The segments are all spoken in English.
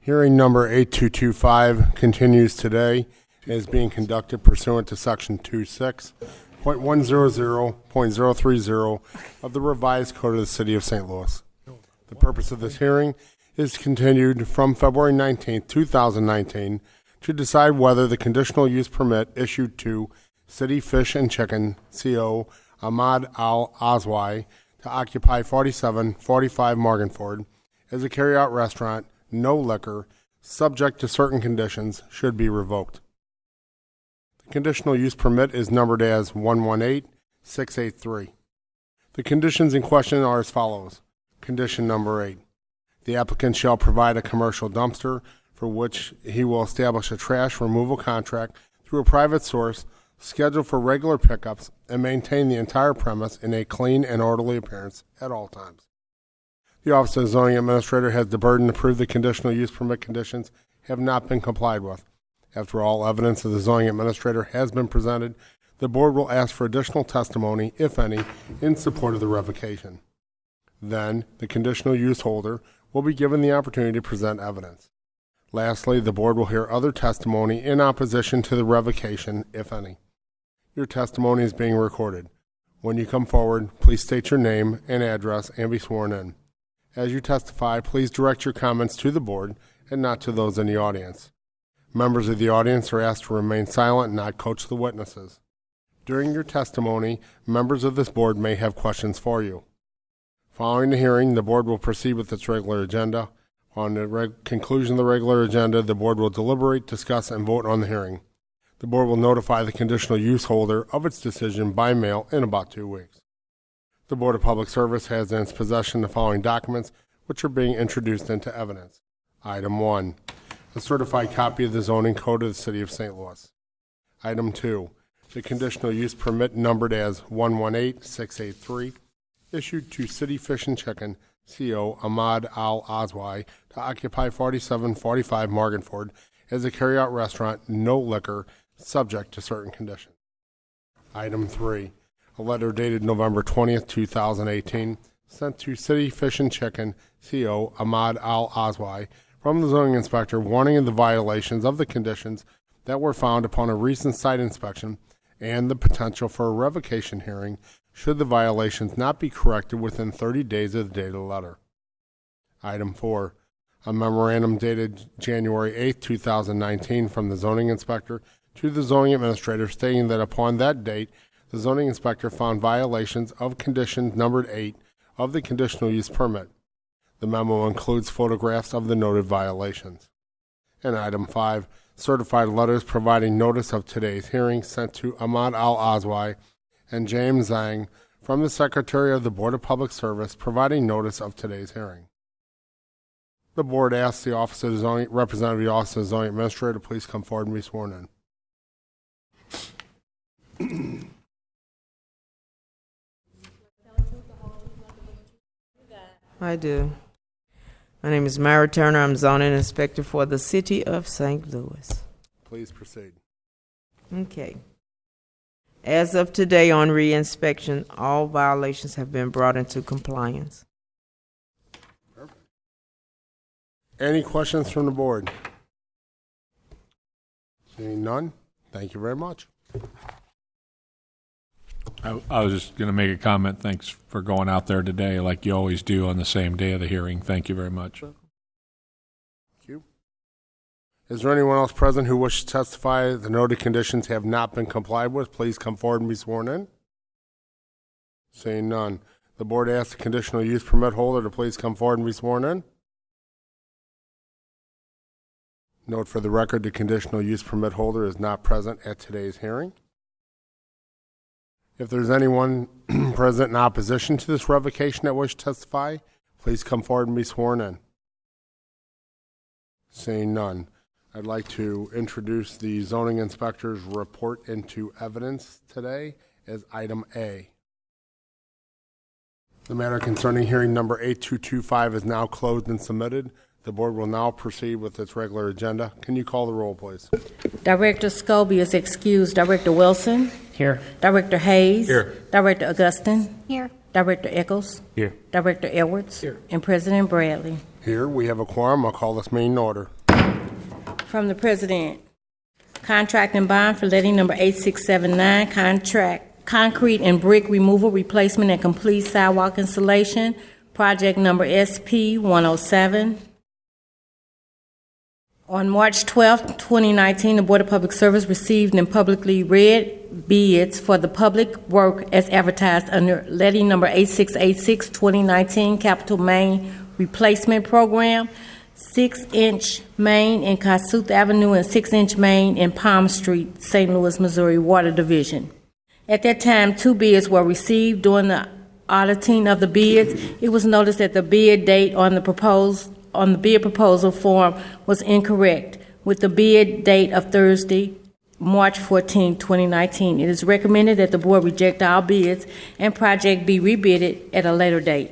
Hearing number 8225 continues today and is being conducted pursuant to Section 26.100.030 of the Revised Code of the City of St. Louis. The purpose of this hearing is continued from February 19, 2019, to decide whether the conditional use permit issued to City Fish and Chicken, CO Ahmad Al Azwai, to occupy 4745 Morganford as a carryout restaurant, no liquor, subject to certain conditions, should be revoked. The conditional use permit is numbered as 118683. The conditions in question are as follows. Condition number 8. The applicant shall provide a commercial dumpster for which he will establish a trash removal contract through a private source, scheduled for regular pickups, and maintain the entire premise in a clean and orderly appearance at all times. The Office of the Zoning Administrator has the burden to prove the conditional use permit conditions have not been complied with. After all evidence of the Zoning Administrator has been presented, the Board will ask for additional testimony, if any, in support of the revocation. Then, the conditional use holder will be given the opportunity to present evidence. Lastly, the Board will hear other testimony in opposition to the revocation, if any. Your testimony is being recorded. When you come forward, please state your name and address and be sworn in. As you testify, please direct your comments to the Board and not to those in the audience. Members of the audience are asked to remain silent and not coach the witnesses. During your testimony, members of this Board may have questions for you. Following the hearing, the Board will proceed with its regular agenda. On the conclusion of the regular agenda, the Board will deliberate, discuss, and vote on the hearing. The Board will notify the conditional use holder of its decision by mail in about 2 weeks. The Board of Public Service has in its possession the following documents, which are being introduced into evidence. Item 1, a certified copy of the zoning code of the City of St. Louis. Item 2, the conditional use permit numbered as 118683, issued to City Fish and Chicken, CO Ahmad Al Azwai, to occupy 4745 Morganford as a carryout restaurant, no liquor, subject to certain conditions. Item 3, a letter dated November 20th, 2018, sent to City Fish and Chicken, CO Ahmad Al Azwai, from the zoning inspector warning of the violations of the conditions that were found upon a recent site inspection and the potential for a revocation hearing should the violations not be corrected within 30 days of the date of the letter. Item 4, a memorandum dated January 8, 2019 from the zoning inspector to the zoning administrator stating that upon that date, the zoning inspector found violations of condition numbered 8 of the conditional use permit. The memo includes photographs of the noted violations. And item 5, certified letters providing notice of today's hearing sent to Ahmad Al Azwai and James Zhang from the Secretary of the Board of Public Service providing notice of today's hearing. The Board asks the Office of the Zoning, representative of the Office of the Zoning Administrator to please come forward and be sworn in. I do. My name is Myra Turner. I'm zoning inspector for the City of St. Louis. Please proceed. Okay. As of today on re-inspection, all violations have been brought into compliance. Perfect. Any questions from the Board? Seeing none, thank you very much. I was just going to make a comment. Thanks for going out there today like you always do on the same day of the hearing. Thank you very much. Thank you. Is there anyone else present who wishes to testify that the noted conditions have not been complied with? Please come forward and be sworn in. Seeing none, the Board asks the conditional use permit holder to please come forward and be sworn in. Note for the record, the conditional use permit holder is not present at today's hearing. If there's anyone present in opposition to this revocation that wishes to testify, please come forward and be sworn in. Seeing none, I'd like to introduce the zoning inspector's report into evidence today as item A. The matter concerning hearing number 8225 is now closed and submitted. The Board will now proceed with its regular agenda. Can you call the roll, please? Director Scobie is excused. Director Wilson? Here. Director Hayes? Here. Director Augustin? Here. Director Eccles? Here. Director Edwards? Here. And President Bradley. Here we have a quorum. I'll call this meeting in order. From the President, contract and bond for letting number 8679, contract concrete and brick removal, replacement, and complete sidewalk installation, project number SP 107. On March 12, 2019, the Board of Public Service received and publicly read bids for the public work as advertised under letting number 8686, 2019, Capital Main Replacement Program, 6-inch main in Kossuth Avenue and 6-inch main in Palm Street, St. Louis, Missouri, Water Division. At that time, 2 bids were received. During the auditing of the bids, it was noticed that the bid date on the bid proposal form was incorrect, with the bid date of Thursday, March 14, 2019. It is recommended that the board reject all bids and project be rebidded at a later date.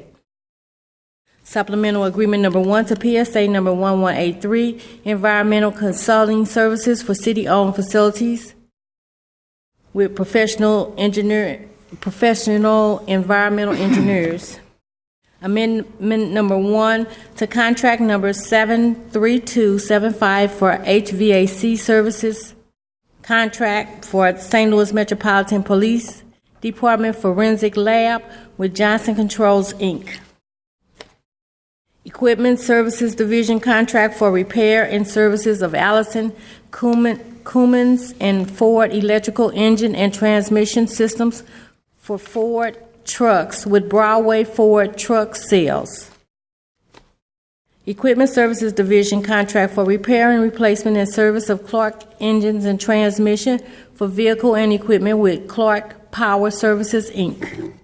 Supplemental Agreement Number 1 to PSA Number 1183, Environmental Consulting Services for City-Owned Facilities with professional environmental engineers. Amendment Number 1 to Contract Number 73275 for HVAC Services. Contract for St. Louis Metropolitan Police Department Forensic Lab with Johnson Controls, Inc. Equipment Services Division contract for repair and services of Allison, Cummins, and Ford electrical engine and transmission systems for Ford trucks with Broadway Ford truck sales. Equipment Services Division contract for repair and replacement and service of Clark engines and transmission for vehicle and equipment with Clark Power Services, Inc.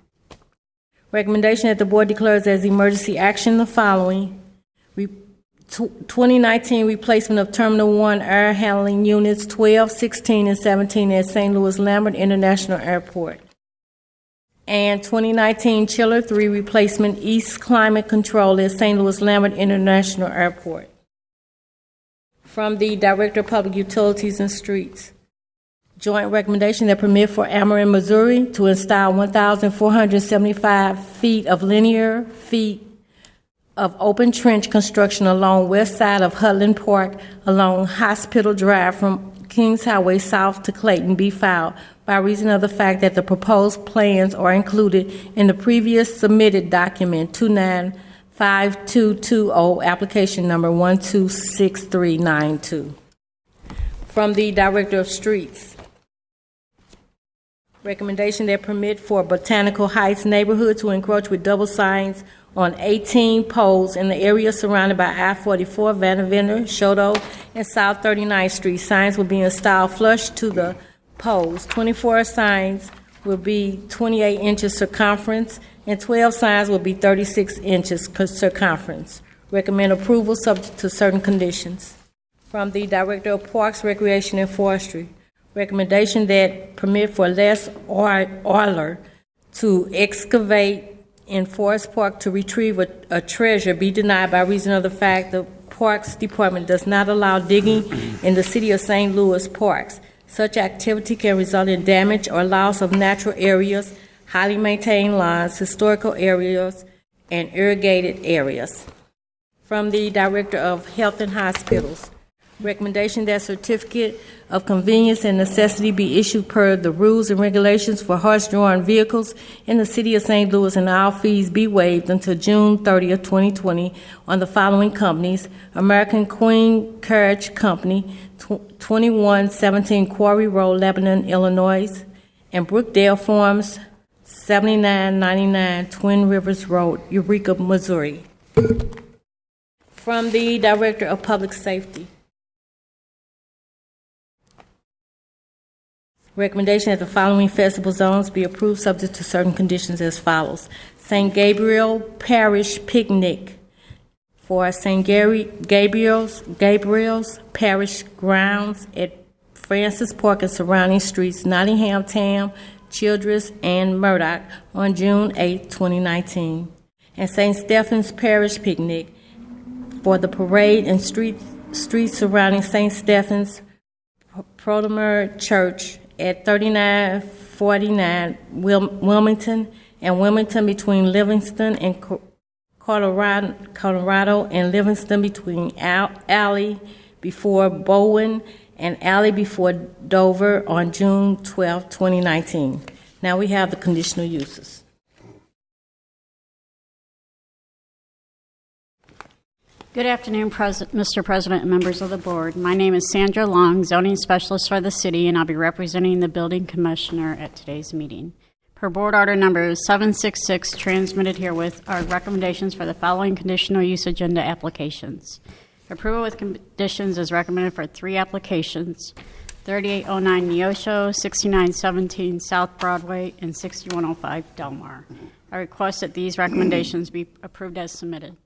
Recommendation that the board declares as emergency action the following. 2019 replacement of Terminal 1 air handling units 12, 16, and 17 at St. Louis Lambert International Airport. And 2019 Chiller 3 replacement East Climate Control at St. Louis Lambert International Airport. From the Director of Public Utilities and Streets. Joint recommendation that permit for Ameren, Missouri to install 1,475 feet of linear feet of open trench construction along west side of Hudlin Park along Hospital Drive from Kings Highway south to Clayton be filed by reason of the fact that the proposed plans are included in the previous submitted document 295220, application number 126392. From the Director of Streets. Recommendation that permit for Botanical Heights neighborhood to encroach with double signs on 18 poles in the area surrounded by I-44, Vanderventer, Shoto, and South 39th Street. Signs will be installed flush to the poles. 24 signs will be 28 inches circumference, and 12 signs will be 36 inches circumference. Recommend approval subject to certain conditions. From the Director of Parks, Recreation, and Forestry. Recommendation that permit for Les Euler to excavate in Forest Park to retrieve a treasure be denied by reason of the fact the Parks Department does not allow digging in the City of St. Louis parks. Such activity can result in damage or loss of natural areas, highly maintained lawns, historical areas, and irrigated areas. From the Director of Health and Hospitals. Recommendation that certificate of convenience and necessity be issued per the rules and regulations for horse-drawn vehicles in the City of St. Louis, and all fees be waived until June 30th, 2020 on the following companies: American Queen Carriage Company, 2117 Quarry Road, Lebanon, Illinois, and Brookdale Farms, 7999 Twin Rivers Road, Eureka, Missouri. From the Director of Public Safety. Recommendation that the following festival zones be approved subject to certain conditions as follows. St. Gabriel Parish Picnic for St. Gabriel's Parish grounds at Francis Park and surrounding streets, Nottingham, Tam, Childress, and Murdoch on June 8, 2019. And St. Stephen's Parish Picnic for the parade and streets surrounding St. Stephen's Protomer Church at 3949 Wilmington and Wilmington between Livingston and Colorado and Livingston between Alley before Bowen and Alley before Dover on June 12, 2019. Now we have the conditional uses. Good afternoon, Mr. President and members of the board. My name is Sandra Long, zoning specialist for the city, and I'll be representing the building commissioner at today's meeting. Per board order number 766 transmitted herewith are recommendations for the following conditional use agenda applications. Approval with conditions is recommended for 3 applications: 3809 Neosho, 6917 South Broadway, and 6105 Delmar. I request that these recommendations be approved as submitted.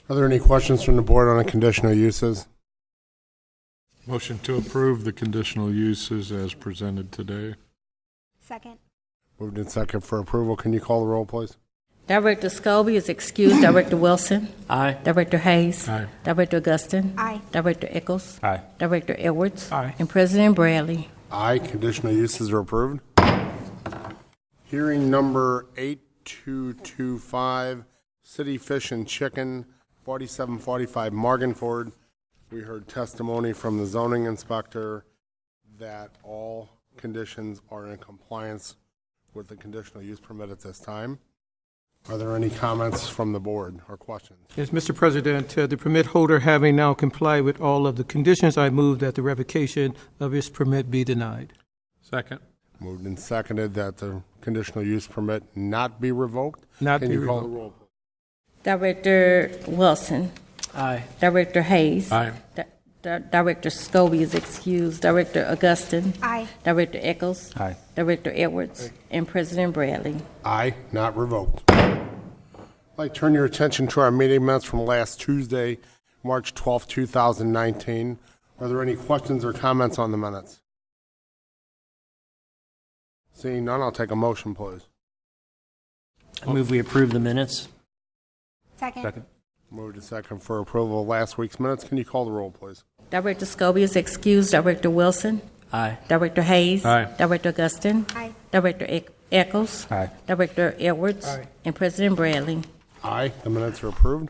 Are there any questions from the board on the conditional uses? Motion to approve the conditional uses as presented today. Second. Moved in second for approval. Can you call the roll, please? Director Scobie is excused. Director Wilson. Aye. Director Hayes. Aye. Director Augustin. Aye. Director Eccles. Aye. Director Edwards. Aye. And President Bradley. Aye. Conditional uses are approved. Hearing number 8225, City Fish and Chicken, 4745 Morganford. We heard testimony from the zoning inspector that all conditions are in compliance with the conditional use permit at this time. Are there any comments from the board or questions? Yes, Mr. President, the permit holder having now complied with all of the conditions, I move that the revocation of his permit be denied. Second. Moved and seconded that the conditional use permit not be revoked. Not Can be you call the revoked. roll, please? Director Wilson. Aye. Director Hayes. Aye. Director Scobie is excused. Director Augustin. Aye. Director Eccles. Aye. Director Edwards. And President Bradley. Aye, not revoked. I'd like to turn your attention to our meeting minutes from last Tuesday, March 12, 2019. Are there any questions or comments on the minutes? Seeing none, I'll take a motion, please. I move we approve the minutes. Second. Moved to second for approval of last week's minutes. Can you call the roll, please? Director Scobie is excused. Director Wilson. Aye. Director Hayes. Aye. Director Augustin. Aye. Director Eccles. Aye. Director Edwards. Aye. And President Bradley. Aye, the minutes are approved.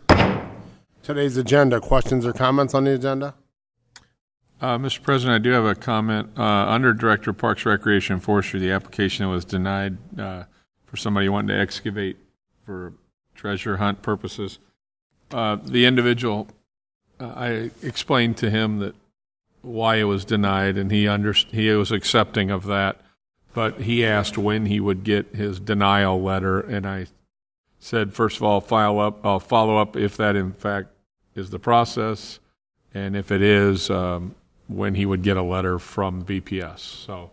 Today's agenda, questions or comments on the agenda? Mr. President, I do have a comment. Under Director of Parks, Recreation, and Forestry, the application was denied for somebody wanting to excavate for treasure hunt purposes. The individual, I explained to him that why it was denied, and he was accepting of that. But he asked when he would get his denial letter, and I said, first of all, I'll follow up if that in fact is the process, and if it is, when he would get a letter from BPS. So,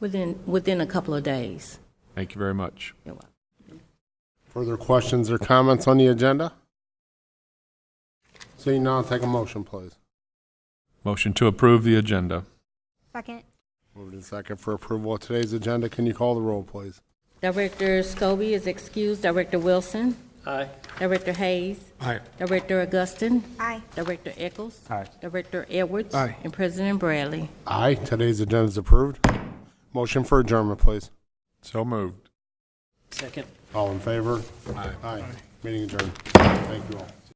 Within a couple of days. thank you very much. You're welcome. Further questions or comments on the agenda? Seeing none, I'll take a motion, please. Motion to approve the agenda. Second. Moved in second for approval of today's agenda. Can you call the roll, please? Director Scobie is excused. Director Wilson. Aye. Director Hayes. Aye. Director Augustin. Aye. Director Eccles. Aye. Director Edwards. Aye. And President Bradley. Aye, today's agenda is approved. Motion for adjournment, please. So moved. Second. All in favor? Aye. Aye. Meeting adjourned. Thank you all.